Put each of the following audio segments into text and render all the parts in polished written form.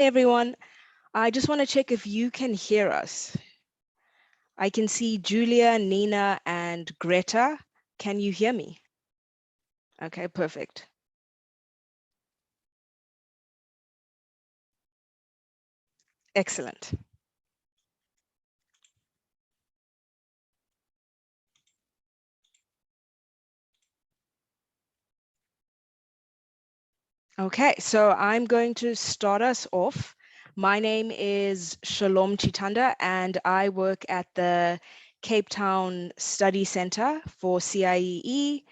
Everyone. I just want to check if you can hear us. I can see Julia, Nina, and Greta. Can you hear me? Okay, perfect. Excellent. Okay, so I'm going to start us off. My name is Shalom Chitanda, and I work at the Cape Town Study Center for CIEE.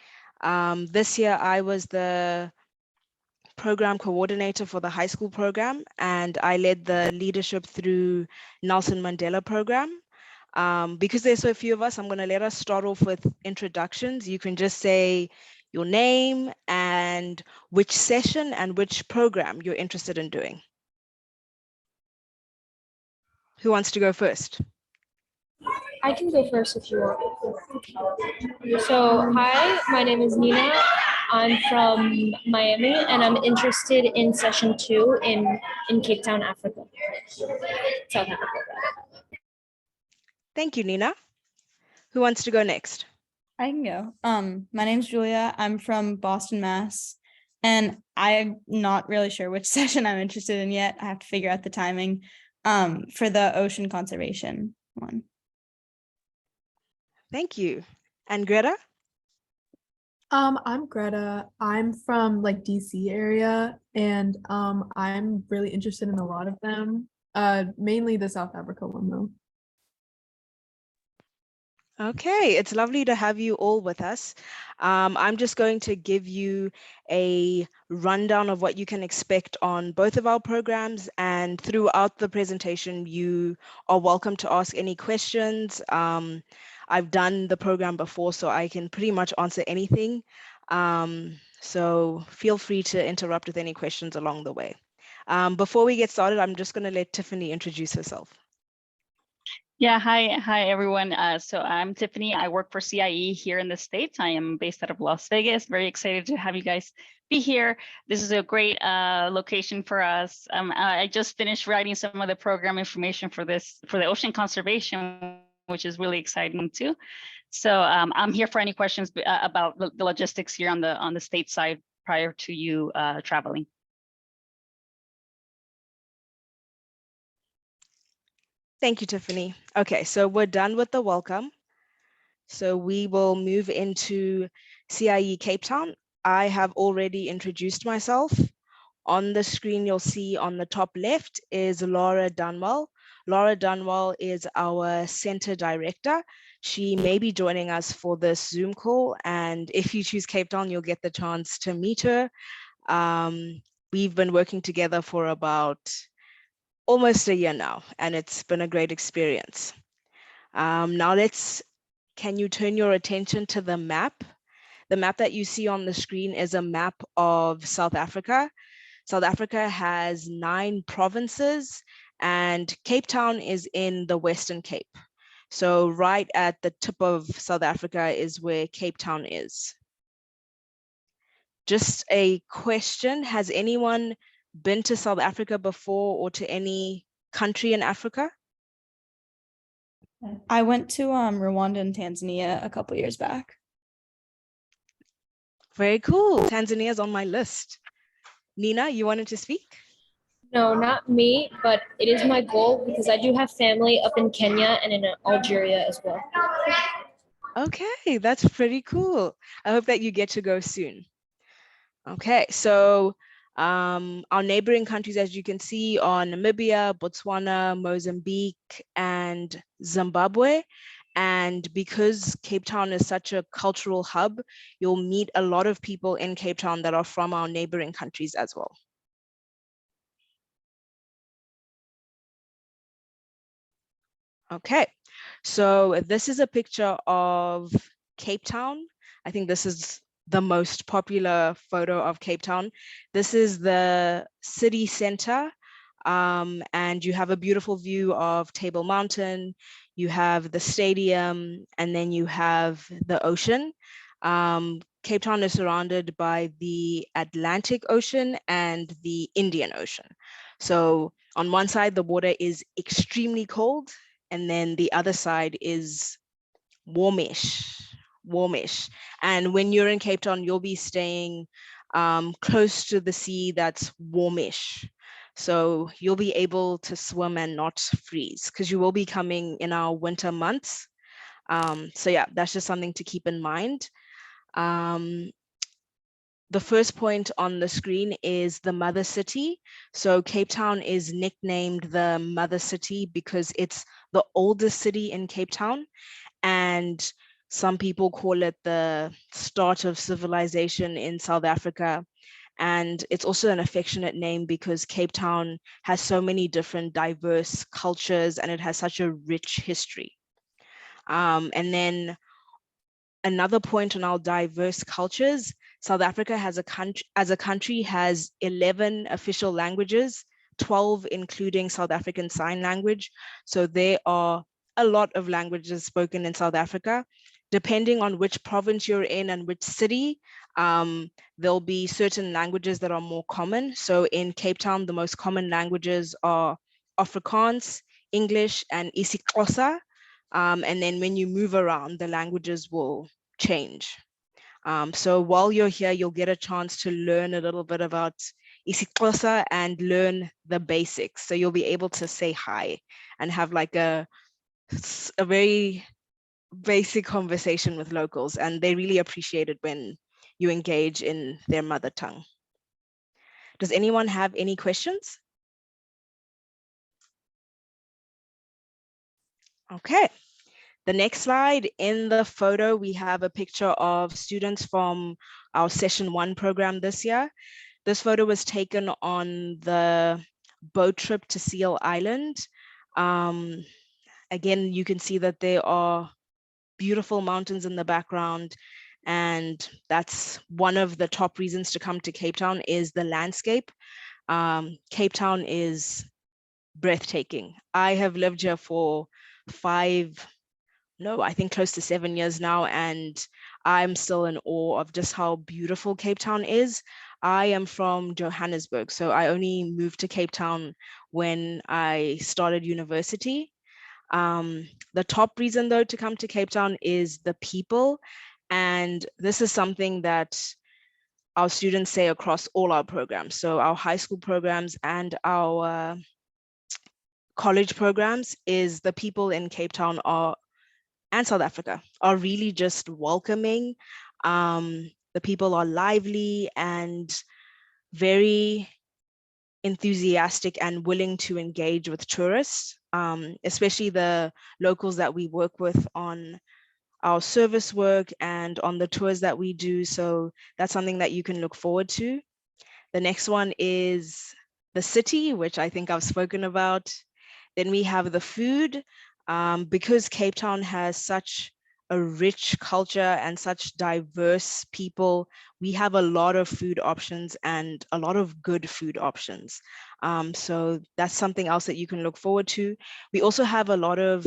This year, I was the program coordinator for the high school program, and I led the leadership through Nelson Mandela program. Because there's so few of us, I'm going to let us start off with introductions. You can just say your name and which session and which program you're interested in doing. Who wants to go first? I can go first if you want. So, hi, my name is Nina. I'm from Miami, and I'm interested in session 2 in Cape Town, Africa. South Africa. Thank you, Nina. Who wants to go next? I can go. My name's Julia. I'm from Boston, Mass. And I'm not really sure which session I'm interested in yet. I have to figure out the timing for the ocean conservation one. Thank you. And Greta? I'm Greta. I'm from DC area, and I'm really interested in a lot of them. Mainly the South Africa one though. Okay, it's lovely to have you all with us. I'm just going to give you a rundown of what you can expect on both of our programs, and throughout the presentation, you are welcome to ask any questions. I've done the program before, so I can pretty much answer anything. So feel free to interrupt with any questions along the way. Before we get started, I'm just going to let Tiffany introduce herself. Yeah, hi everyone. So I'm Tiffany. I work for CIE here in the States. I am based out of Las Vegas. Very excited to have you guys be here. This is a great location for us. I just finished writing some of the program information for the ocean conservation, which is really exciting too. So I'm here for any questions about the logistics here on the state side prior to you traveling. Thank you, Tiffany. Okay, so we're done with the welcome. So we will move into CIE Cape Town. I have already introduced myself. On the screen, you'll see on the top left is Laura Dunwell. Laura Dunwell is our center director. She may be joining us for this Zoom call, and if you choose Cape Town, you'll get the chance to meet her. We've been working together for about almost a year now, and it's been a great experience. Now can you turn your attention to the map? The map that you see on the screen is a map of South Africa. South Africa has 9 provinces, and Cape Town is in the Western Cape. So right at the tip of South Africa is where Cape Town is. Just a question, has anyone been to South Africa before or to any country in Africa? I went to Rwanda and Tanzania a couple years back. Very cool. Tanzania's on my list. Nina, you wanted to speak? No, not me, but it is my goal because I do have family up in Kenya and in Algeria as well. Okay, that's pretty cool. I hope that you get to go soon. Okay, so our neighboring countries, as you can see, are Namibia, Botswana, Mozambique, and Zimbabwe. And because Cape Town is such a cultural hub, you'll meet a lot of people in Cape Town that are from our neighboring countries as well. Okay, so this is a picture of Cape Town. I think this is the most popular photo of Cape Town. This is the city center, and you have a beautiful view of Table Mountain. You have the stadium, and then you have the ocean. Cape Town is surrounded by the Atlantic Ocean and the Indian Ocean. So on one side, the water is extremely cold, and then the other side is warmish, warmish. And when you're in Cape Town, you'll be staying close to the sea that's warmish. So you'll be able to swim and not freeze because you will be coming in our winter months. So yeah, that's just something to keep in mind. The first point on the screen is the mother city. So Cape Town is nicknamed the mother city because it's the oldest city in Cape Town. And some people call it the start of civilization in South Africa. And it's also an affectionate name because Cape Town has so many different diverse cultures and it has such a rich history. And then another point on our diverse cultures, South Africa as a country has 11 official languages, 12 including South African Sign Language. So there are a lot of languages spoken in South Africa. Depending on which province you're in and which city, there'll be certain languages that are more common. So in Cape Town, the most common languages are Afrikaans, English, and isiXhosa. And then when you move around, the languages will change. So while you're here, you'll get a chance to learn a little bit about isiXhosa and learn the basics. So you'll be able to say hi and have like a very basic conversation with locals, and they really appreciate it when you engage in their mother tongue. Does anyone have any questions? Okay. The next slide, in the photo, we have a picture of students from our session 1 program this year. This photo was taken on the boat trip to Seal Island. Again, you can see that there are beautiful mountains in the background, and that's one of the top reasons to come to Cape Town is the landscape. Cape Town is breathtaking. I have lived here for I think close to 7 years now, and I'm still in awe of just how beautiful Cape Town is. I am from Johannesburg, so I only moved to Cape Town when I started university. The top reason though to come to Cape Town is the people, and this is something that our students say across all our programs. So our high school programs and our college programs is the people in Cape Town and South Africa are really just welcoming. The people are lively and very enthusiastic and willing to engage with tourists, especially the locals that we work with on our service work and on the tours that we do. So that's something that you can look forward to. The next one is the city, which I think I've spoken about. Then we have the food. Because Cape Town has such a rich culture and such diverse people, we have a lot of food options and a lot of good food options. So that's something else that you can look forward to. We also have a lot of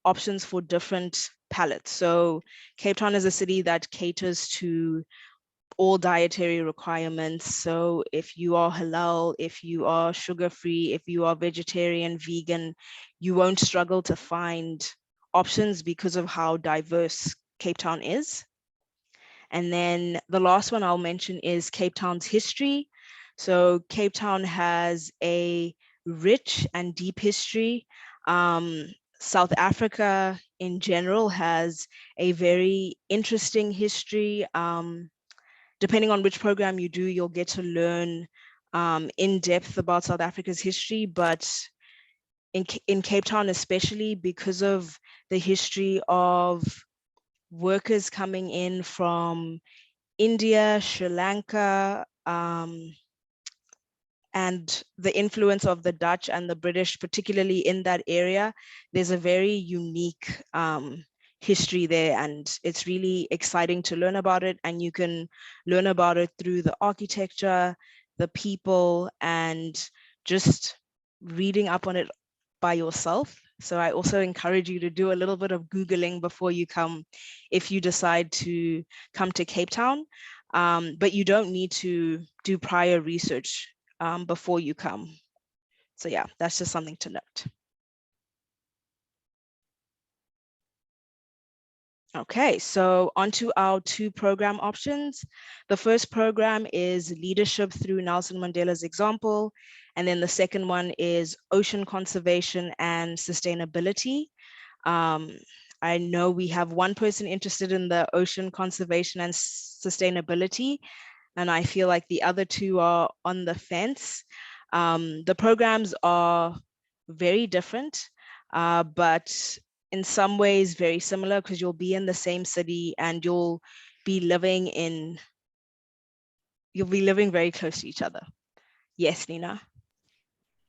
options for different palates. So Cape Town is a city that caters to all dietary requirements. So if you are halal, if you are sugar-free, if you are vegetarian, vegan, you won't struggle to find options because of how diverse Cape Town is. And then the last one I'll mention is Cape Town's history. So Cape Town has a rich and deep history. South Africa in general has a very interesting history. Depending on which program you do, you'll get to learn in depth about South Africa's history, but in Cape Town, especially because of the history of workers coming in from India, Sri Lanka, and the influence of the Dutch and the British, particularly in that area, there's a very unique history there, and it's really exciting to learn about it. And you can learn about it through the architecture, the people, and just reading up on it by yourself. So I also encourage you to do a little bit of Googling before you come, if you decide to come to Cape Town. But you don't need to do prior research before you come. So yeah, that's just something to note. Okay, so onto our 2 program options. The first program is Leadership Through Nelson Mandela's Example, and then the second one is Ocean Conservation and Sustainability. I know we have one person interested in the ocean conservation and sustainability, and I feel like the other 2 are on the fence. The programs are very different, but in some ways very similar, because you'll be in the same city and you'll be living very close to each other. Yes, Nina.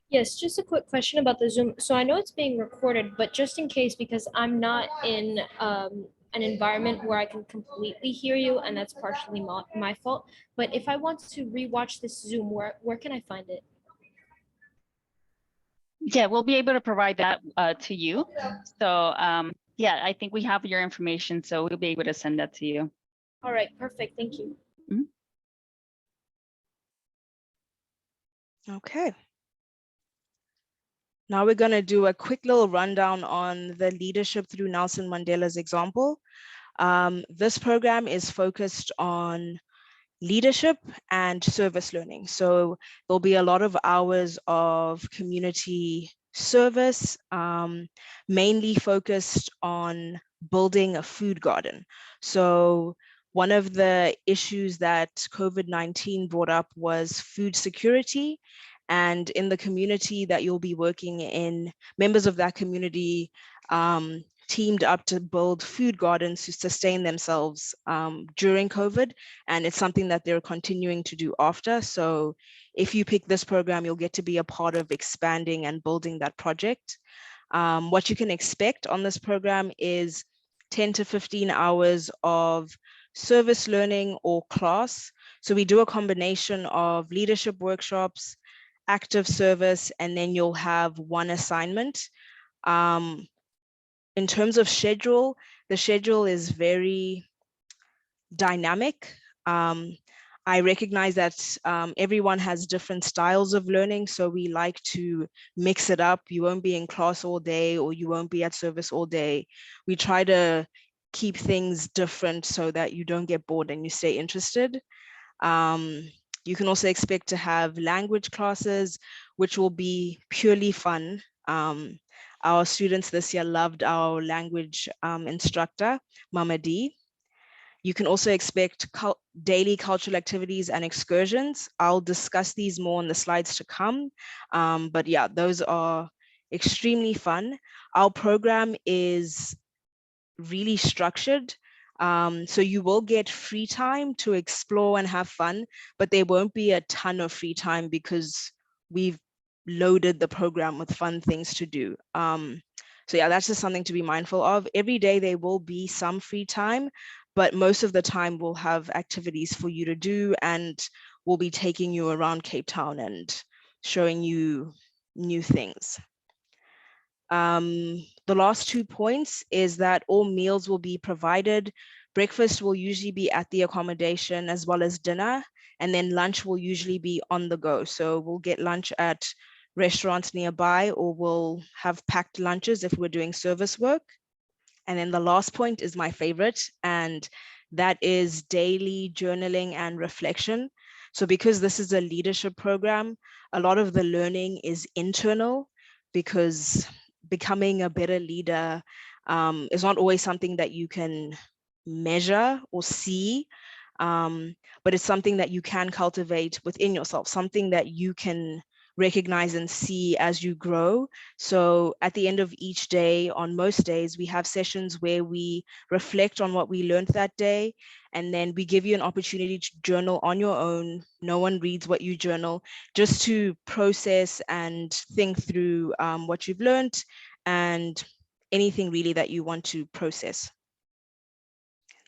Yes, just a quick question about the Zoom. So I know it's being recorded, but just in case, because I'm not in an environment where I can completely hear you, and that's partially my fault. But if I want to rewatch this Zoom, where can I find it? Yeah, we'll be able to provide that to you. So yeah, I think we have your information, so we'll be able to send that to you. All right, perfect. Thank you. Okay. Now we're going to do a quick little rundown on the Leadership Through Nelson Mandela's Example. This program is focused on leadership and service learning. So there'll be a lot of hours of community service, mainly focused on building a food garden. So one of the issues that COVID-19 brought up was food security. And in the community that you'll be working in, members of that community teamed up to build food gardens to sustain themselves during COVID. And it's something that they're continuing to do after. So if you pick this program, you'll get to be a part of expanding and building that project. What you can expect on this program is 10 to 15 hours of service learning or class. So we do a combination of leadership workshops, active service, and then you'll have one assignment. In terms of schedule, the schedule is very dynamic. I recognize that everyone has different styles of learning, so we like to mix it up. You won't be in class all day, or you won't be at service all day. We try to keep things different so that you don't get bored and you stay interested. You can also expect to have language classes, which will be purely fun. Our students this year loved our language instructor, Mama D. You can also expect daily cultural activities and excursions. I'll discuss these more in the slides to come. But yeah, those are extremely fun. Our program is really structured. So you will get free time to explore and have fun, but there won't be a ton of free time because we've loaded the program with fun things to do. So yeah, that's just something to be mindful of. Every day there will be some free time, but most of the time we'll have activities for you to do, and we'll be taking you around Cape Town and showing you new things. The last 2 points is that all meals will be provided. Breakfast will usually be at the accommodation as well as dinner, and then lunch will usually be on the go. So we'll get lunch at restaurants nearby, or we'll have packed lunches if we're doing service work. And then the last point is my favorite, and that is daily journaling and reflection. So because this is a leadership program, a lot of the learning is internal, because becoming a better leader is not always something that you can measure or see, but it's something that you can cultivate within yourself, something that you can recognize and see as you grow. So at the end of each day, on most days, we have sessions where we reflect on what we learned that day, and then we give you an opportunity to journal on your own. No one reads what you journal, just to process and think through what you've learned and anything really that you want to process.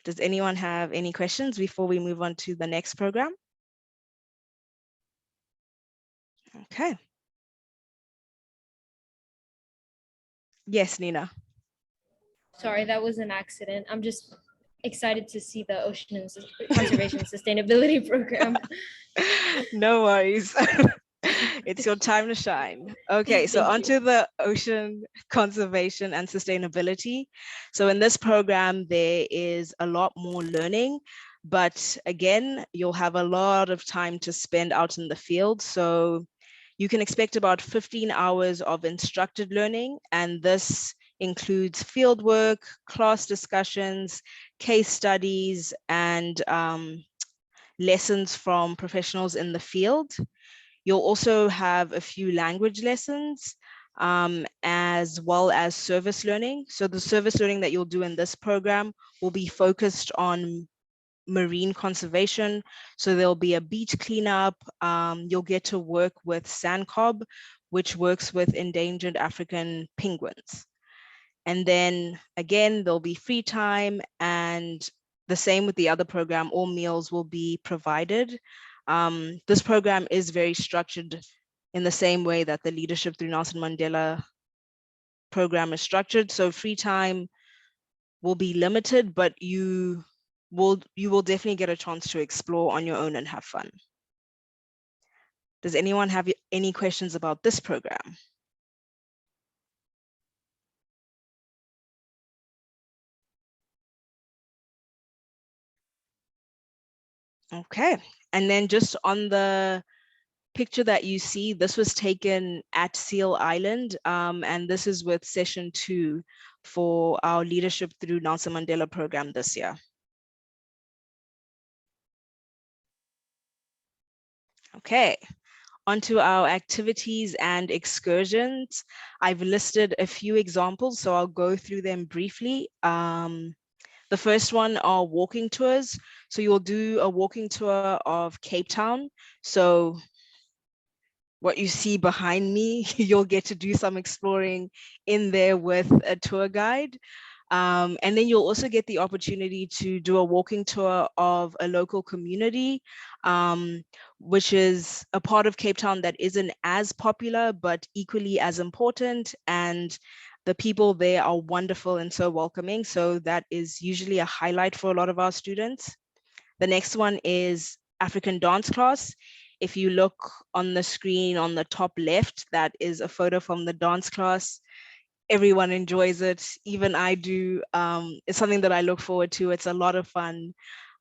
Does anyone have any questions before we move on to the next program? Okay. Yes, Nina. Sorry, that was an accident. I'm just excited to see the Ocean Conservation Sustainability Program. No worries. It's your time to shine. Okay, so Thank you. onto the ocean conservation and sustainability. So in this program, there is a lot more learning, but again, you'll have a lot of time to spend out in the field. So you can expect about 15 hours of instructed learning, and this includes field work, class discussions, case studies, and lessons from professionals in the field. You'll also have a few language lessons, as well as service learning. So the service learning that you'll do in this program will be focused on marine conservation. So there'll be a beach cleanup. You'll get to work with sandcob, which works with endangered African penguins. And then again, there'll be free time, and the same with the other program, all meals will be provided. This program is very structured in the same way that the Leadership Through Nelson Mandela program is structured. So free time will be limited, but you will definitely get a chance to explore on your own and have fun. Does anyone have any questions about this program? Okay, and then just on the picture that you see, this was taken at Seal Island, and this is with session 2 for our Leadership Through Nelson Mandela program this year. Okay, onto our activities and excursions. I've listed a few examples, so I'll go through them briefly. The first one are walking tours. So you'll do a walking tour of Cape Town. So what you see behind me, you'll get to do some exploring in there with a tour guide. And then you'll also get the opportunity to do a walking tour of a local community, which is a part of Cape Town that isn't as popular, but equally as important. And the people there are wonderful and so welcoming. So that is usually a highlight for a lot of our students. The next one is African dance class. If you look on the screen on the top left, that is a photo from the dance class. Everyone enjoys it, even I do. It's something that I look forward to. It's a lot of fun.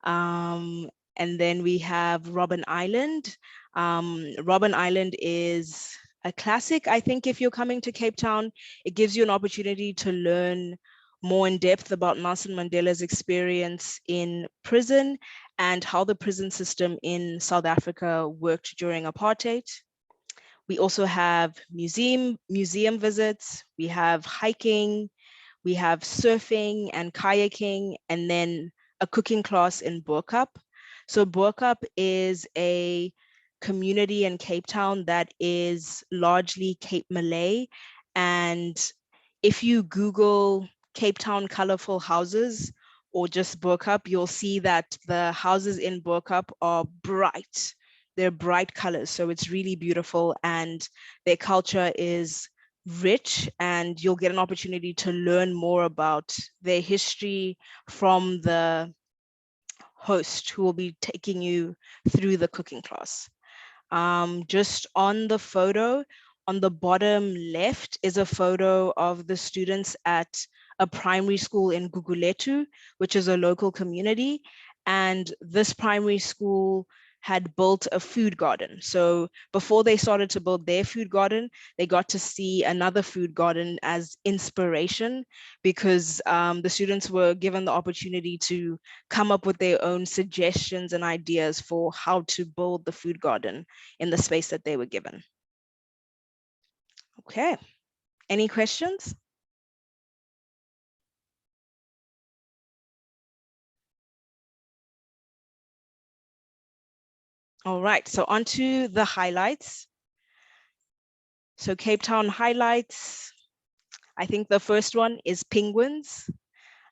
And then we have Robben Island. Robben Island is a classic, I think, if you're coming to Cape Town. It gives you an opportunity to learn more in depth about Nelson Mandela's experience in prison and how the prison system in South Africa worked during apartheid. We also have museum visits, we have hiking, we have surfing and kayaking, and then a cooking class in Boerkup. So Boerkup is a community in Cape Town that is largely Cape Malay. And if you Google Cape Town colorful houses or just Boerkup, you'll see that the houses in Boerkup are bright. They're bright colors, so it's really beautiful, and their culture is rich, and you'll get an opportunity to learn more about their history from the host who will be taking you through the cooking class. Just on the photo, on the bottom left is a photo of the students at a primary school in Guguletu, which is a local community. And this primary school had built a food garden. So before they started to build their food garden, they got to see another food garden as inspiration, because the students were given the opportunity to come up with their own suggestions and ideas for how to build the food garden in the space that they were given. Okay, any questions? All right, so on to the highlights. So Cape Town highlights, I think the first one is penguins.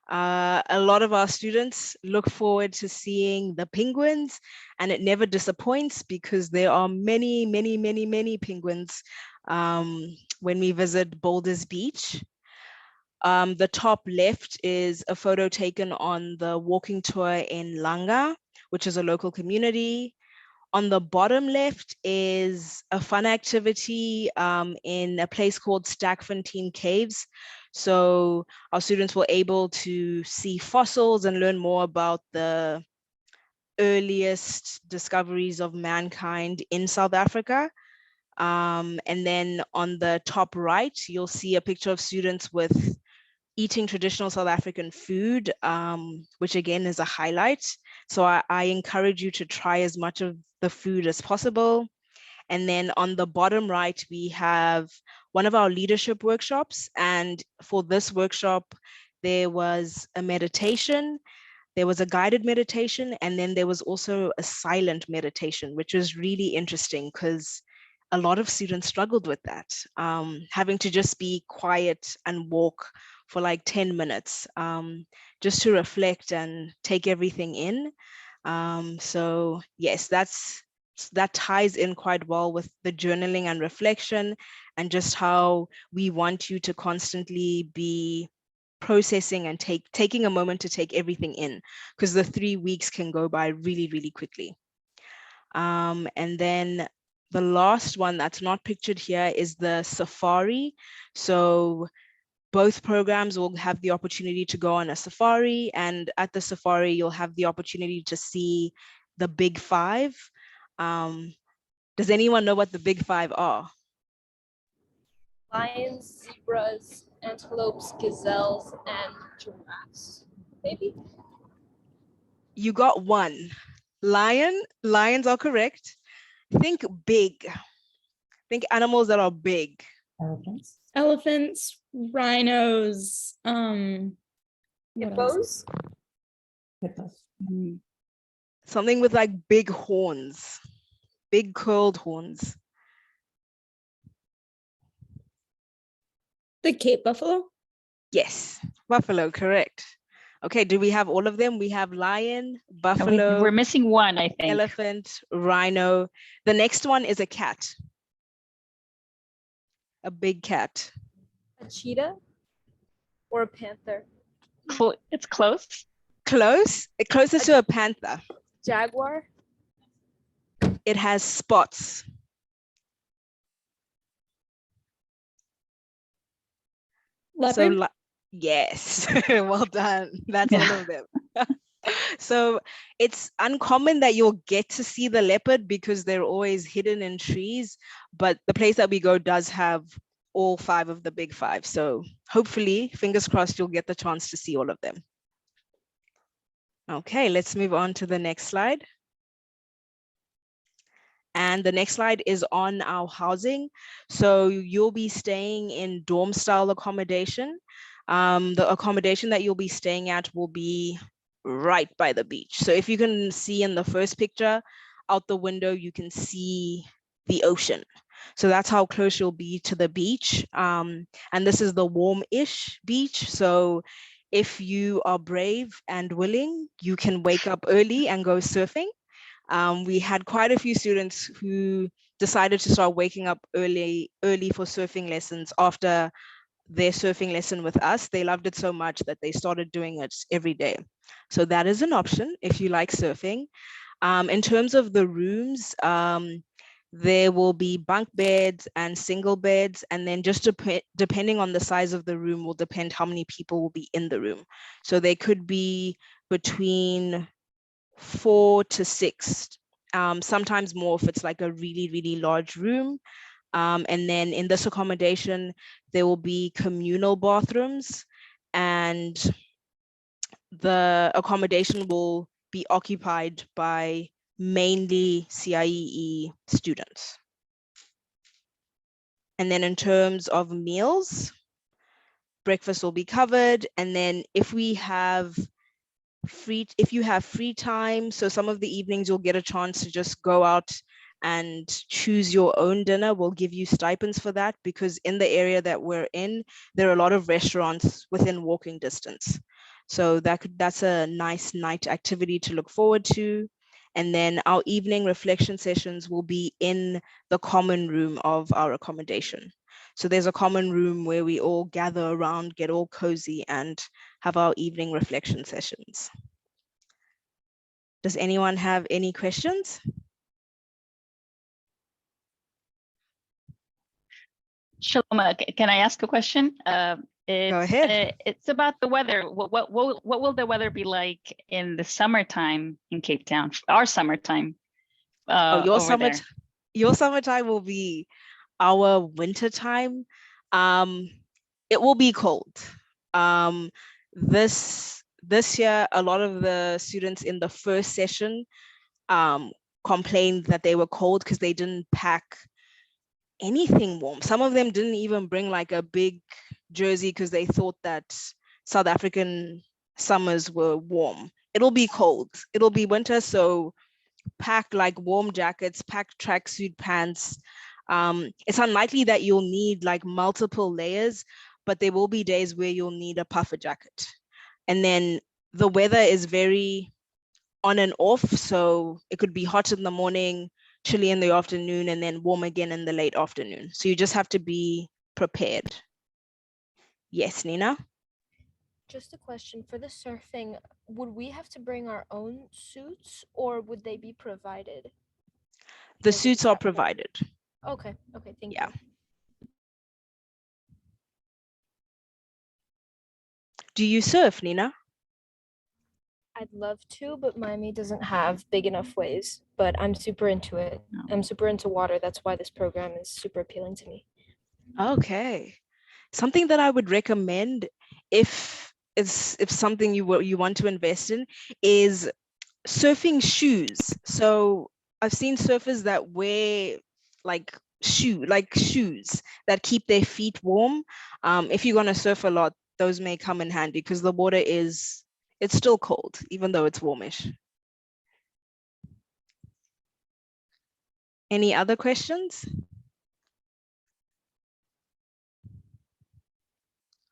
A lot of our students look forward to seeing the penguins, and it never disappoints because there are many, many, many, many penguins when we visit Boulders Beach. The top left is a photo taken on the walking tour in Langa, which is a local community. On the bottom left is a fun activity in a place called Stackfontein Caves. So our students were able to see fossils and learn more about the earliest discoveries of mankind in South Africa. And then on the top right, you'll see a picture of students with eating traditional South African food, which again is a highlight. So I encourage you to try as much of the food as possible. And then on the bottom right, we have one of our leadership workshops. And for this workshop, there was a meditation, there was a guided meditation, and then there was also a silent meditation, which was really interesting because a lot of students struggled with that, having to just be quiet and walk for like 10 minutes, just to reflect and take everything in. So yes, that ties in quite well with the journaling and reflection, and just how we want you to constantly be processing and taking a moment to take everything in, because the 3 weeks can go by really, really quickly. And then the last one that's not pictured here is the safari. So both programs will have the opportunity to go on a safari, and at the safari, you'll have the opportunity to see the big five. Does anyone know what the big five are? Lions, zebras, antelopes, gazelles, and giraffes. Maybe? You got one. Lions are correct. Think big. Think animals that are big. Elephants, rhinos, what else? Hippos? Something with like big horns, big curled horns. The Cape buffalo. Yes, buffalo, correct. Okay, do we have all of them? We have lion, buffalo, We're missing one, I think. elephant, rhino. The next one is a cat. A big cat. A cheetah? Or a panther? It's close. Close, closest to a panther. Jaguar? It has spots. Leopard. So, yes, well done. That's all of them. So it's uncommon that you'll get to see the leopard because they're always hidden in trees, but the place that we go does have all 5 of the big 5. So hopefully, fingers crossed, you'll get the chance to see all of them. Okay, let's move on to the next slide. And the next slide is on our housing. So you'll be staying in dorm style accommodation. The accommodation that you'll be staying at will be right by the beach. So if you can see in the first picture, out the window, you can see the ocean. So that's how close you'll be to the beach. And this is the warm-ish beach. So if you are brave and willing, you can wake up early and go surfing. We had quite a few students who decided to start waking up early for surfing lessons after their surfing lesson with us. They loved it so much that they started doing it every day. So that is an option if you like surfing. In terms of the rooms, there will be bunk beds and single beds, and then just depending on the size of the room will depend how many people will be in the room. So they could be between 4 to 6, sometimes more if it's like a really, really large room. And then in this accommodation, there will be communal bathrooms, and the accommodation will be occupied by mainly CIEE students. And then in terms of meals, breakfast will be covered. And then if you have free time, so some of the evenings you'll get a chance to just go out and choose your own dinner. We'll give you stipends for that, because in the area that we're in, there are a lot of restaurants within walking distance. So that's a nice night activity to look forward to. And then our evening reflection sessions will be in the common room of our accommodation. So there's a common room where we all gather around, get all cozy, and have our evening reflection sessions. Does anyone have any questions? Shalom, can I ask a question? Go ahead. It's about the weather. What will the weather be like in the summertime in Cape Town? Our summertime over there. Your summertime will be our winter time. It will be cold. This year, a lot of the students in the first session complained that they were cold because they didn't pack anything warm. Some of them didn't even bring like a big jersey because they thought that South African summers were warm. It'll be cold. It'll be winter, so pack like warm jackets, pack tracksuit pants. It's unlikely that you'll need like multiple layers, but there will be days where you'll need a puffer jacket. And then the weather is very on and off, so it could be hot in the morning, chilly in the afternoon, and then warm again in the late afternoon. So you just have to be prepared. Yes, Nina? Just a question for the surfing, would we have to bring our own suits or would they be provided? The Or suits is are that- provided. Okay, thank Yeah. you. Do you surf, Nina? I'd love to, but Miami doesn't have big enough waves, but I'm super into it. No. I'm super into water. That's why this program is super appealing to me. Okay. Something that I would recommend if something you want to invest in is surfing shoes. So I've seen surfers that wear like shoes that keep their feet warm. If you're gonna surf a lot, those may come in handy because the water it's still cold, even though it's warmish. Any other questions?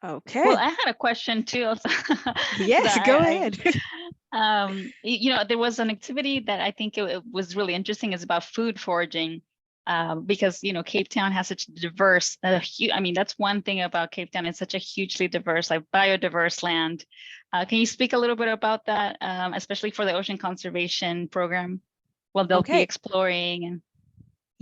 Okay. Well, I had a question too. Also. Yes, that go I- ahead. There was an activity that I think it was really interesting. Is about food foraging, because Cape Town has such diverse, that's one thing about Cape Town. It's such a hugely diverse, like biodiverse land. Can you speak a little bit about that, especially for the ocean conservation program? Well, they'll be Okay. exploring and.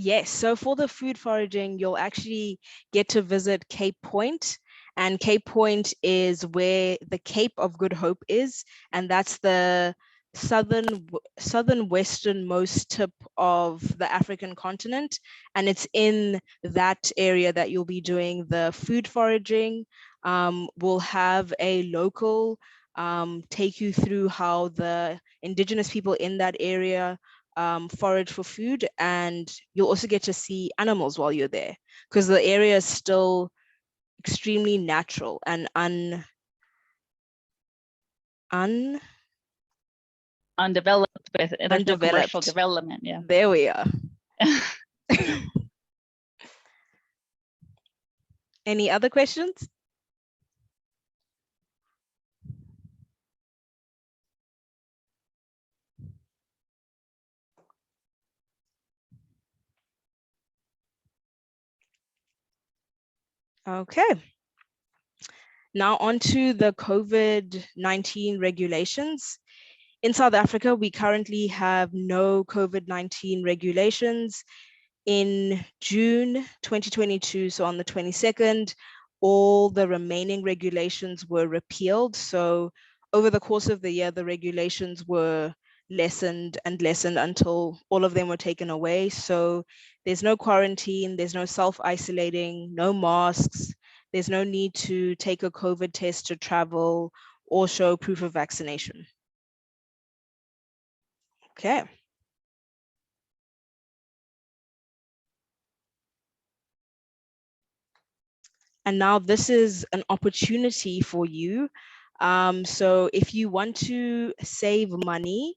Yes, so for the food foraging, you'll actually get to visit Cape Point, and Cape Point is where the Cape of Good Hope is, and that's the southern westernmost tip of the African continent, and it's in that area that you'll be doing the food foraging. We'll have a local take you through how the indigenous people in that area forage for food, and you'll also get to see animals while you're there because the area is still extremely natural and Undeveloped, but there's no commercial undeveloped. development. Yeah. There we are. Any other questions? Okay. Now on to the COVID-19 regulations. In South Africa, we currently have no COVID-19 regulations. In June 2022, so on the 22nd, all the remaining regulations were repealed. So over the course of the year, the regulations were lessened and lessened until all of them were taken away. So there's no quarantine, there's no self-isolating, no masks, there's no need to take a COVID test to travel or show proof of vaccination. Okay. And now this is an opportunity for you. So if you want to save money,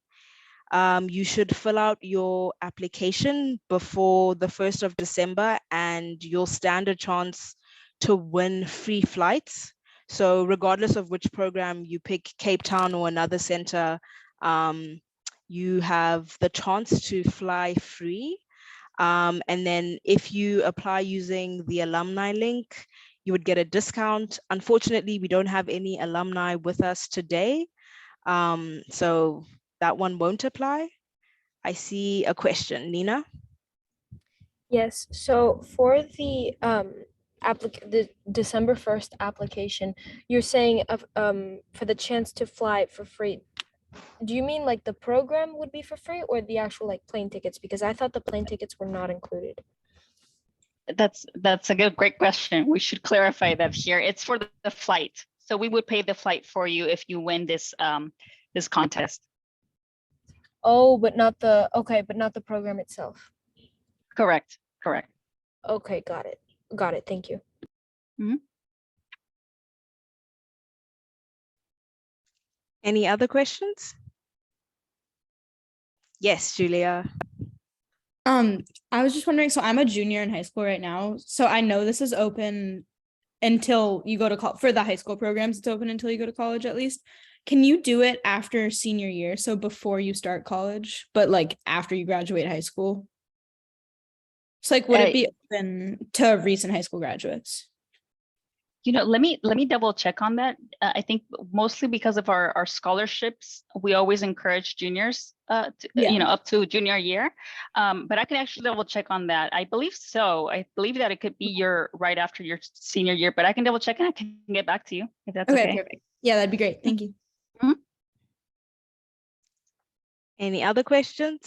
you should fill out your application before the 1st of December and you'll stand a chance to win free flights. So regardless of which program you pick, Cape Town or another center, you have the chance to fly free. And then if you apply using the alumni link, you would get a discount. Unfortunately, we don't have any alumni with us today. So that one won't apply. I see a question, Nina. Yes, so for the the December 1st application, you're saying of for the chance to fly for free. Do you mean like the program would be for free or the actual like plane tickets? Because I thought the plane tickets were not included. That's a great question. We should clarify that here. It's for the flight. So we would pay the flight for you if you win this this contest. Oh, but not the program itself. Correct. Okay, got it. Thank you. Any other questions? Yes, Julia. I was just wondering, so I'm a junior in high school right now, so I know this is open until you go to college. For the high school programs, it's open until you go to college at least. Can you do it after senior year, so before you start college, but like after you graduate high school? So like, would it be open to recent high school graduates? You know, let me double check on that. I think mostly because of our scholarships, we always encourage juniors, you know, up to junior year. But I can actually double check on that. I believe so. I believe that it could be right after your senior year, but I can double check and I can get back to you if that's okay. Perfect. Yeah, that'd be great. Thank you. Any other questions?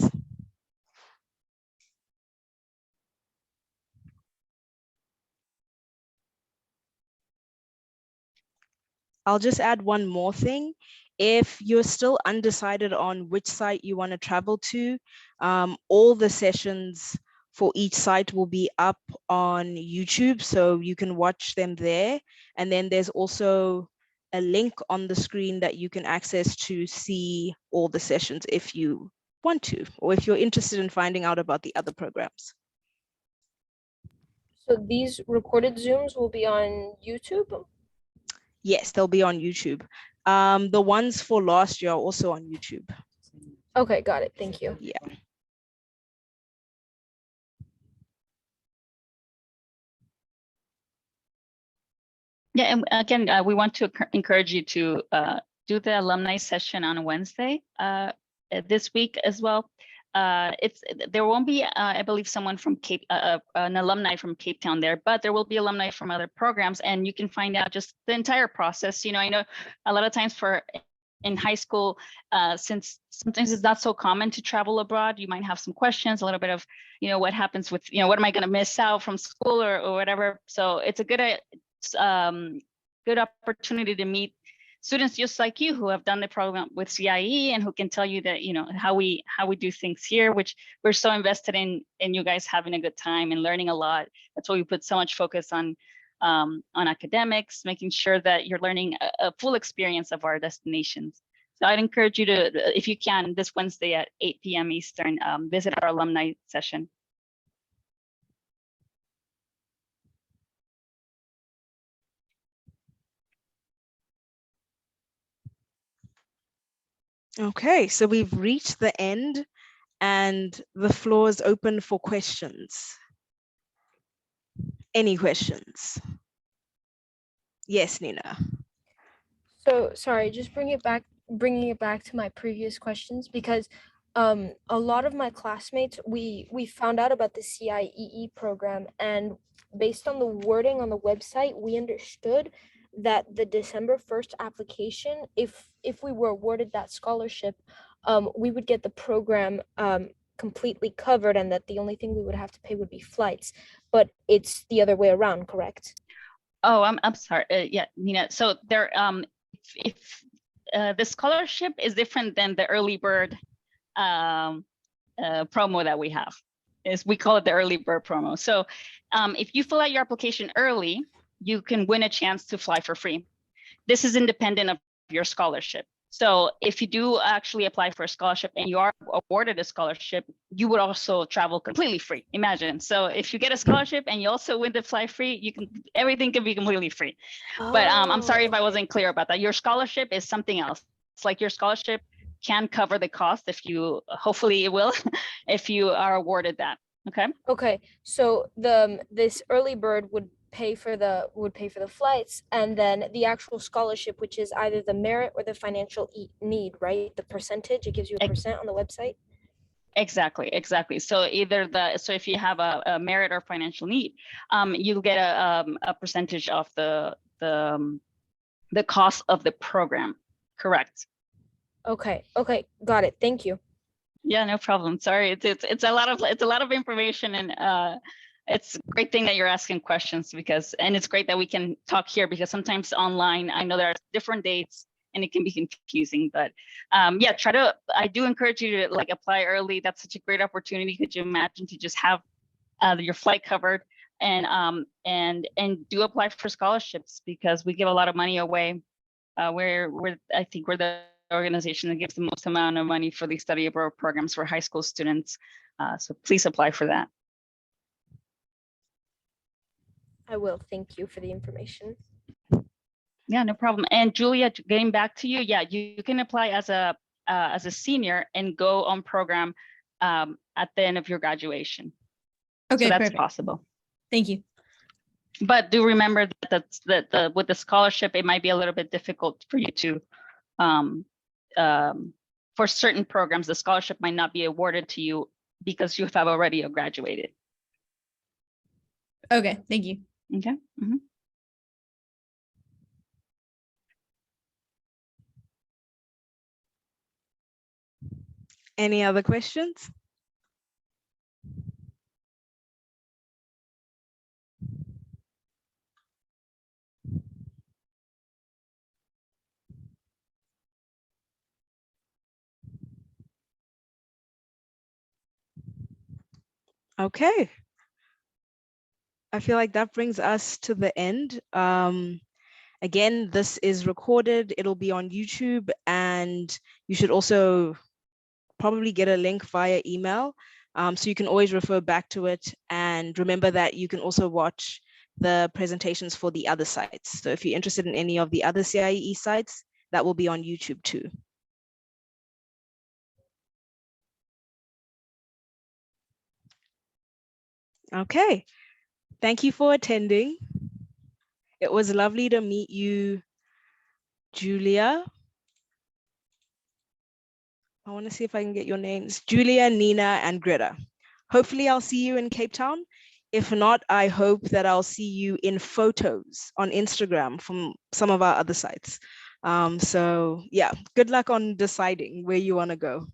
I'll just add one more thing. If you're still undecided on which site you want to travel to, all the sessions for each site will be up on YouTube, so you can watch them there. And then there's also a link on the screen that you can access to see all the sessions if you want to, or if you're interested in finding out about the other programs. So these recorded Zooms will be on YouTube? Yes, they'll be on YouTube. The ones for last year are also on YouTube. Okay, got it. Thank you. Yeah. Yeah, and again, we want to encourage you to do the alumni session on Wednesday this week as well. There won't be, I believe, someone from an alumni from Cape Town there, but there will be alumni from other programs, and you can find out just the entire process. You know, I know a lot of times in high school, since sometimes it's not so common to travel abroad, you might have some questions, a little bit of, you know, what happens with, you know, what am I going to miss out from school or whatever. So it's a good opportunity to meet students just like you who have done the program with CIE and who can tell you that, you know, how we do things here, which we're so invested in you guys having a good time and learning a lot. That's why we put so much focus on academics, making sure that you're learning a full experience of our destinations. So I'd encourage you to, if you can, this Wednesday at 8 p.m. Eastern, visit our alumni session. Okay, so we've reached the end and the floor is open for questions. Any questions? Yes, Nina. So sorry, just bringing it back to my previous questions, because a lot of my classmates, we found out about the CIEE program, and based on the wording on the website, we understood that the December 1st application, if we were awarded that scholarship, we would get the program completely covered, and that the only thing we would have to pay would be flights. But it's the other way around, correct? Oh, I'm sorry. Yeah, Nina. So there, if the scholarship is different than the early bird promo that we have. We call it the early bird promo. So if you fill out your application early, you can win a chance to fly for free. This is independent of your scholarship. So if you do actually apply for a scholarship and you are awarded a scholarship, you would also travel completely free. Imagine. So if you get a scholarship and you also win the fly free, everything can be completely free. But I'm sorry if I wasn't clear about that. Your scholarship is something else. It's like your scholarship can cover the cost hopefully it will, if you are awarded that. Okay. Okay. So this early bird would pay for the flights, and then the actual scholarship, which is either the merit or the financial need, right? The percentage, it gives you a percent on the website. Exactly. So either so if you have a merit or financial need, you'll get a percentage of the cost of the program. Correct. Okay, got it. Thank you. Yeah, no problem. Sorry, it's a lot of information, and it's a great thing that you're asking questions and it's great that we can talk here, because sometimes online I know there are different dates and it can be confusing. But yeah, I do encourage you to like apply early. That's such a great opportunity. Could you imagine to just have your flight covered, and do apply for scholarships, because we give a lot of money away. I think we're the organization that gives the most amount of money for the study abroad programs for high school students. So please apply for that. I will. Thank you for the information. Yeah, no problem. And Julia, getting back to you, yeah, you can apply as a senior and go on program at the end of your graduation. Okay, So that's perfect. possible. Thank you. But do remember that with the scholarship, it might be a little bit difficult for you to, for certain programs, the scholarship might not be awarded to you because you have already graduated. Okay, thank you. Okay. Mhm. Any other questions? Okay. I feel like that brings us to the end. Again, this is recorded. It'll be on YouTube, and you should also probably get a link via email. So you can always refer back to it. And remember that you can also watch the presentations for the other sites. So if you're interested in any of the other CIE sites, that will be on YouTube too. Okay, thank you for attending. It was lovely to meet you, Julia. I want to see if I can get your names. Julia, Nina, and Greta. Hopefully I'll see you in Cape Town. If not, I hope that I'll see you in photos on Instagram from some of our other sites. So yeah, good luck on deciding where you want to go.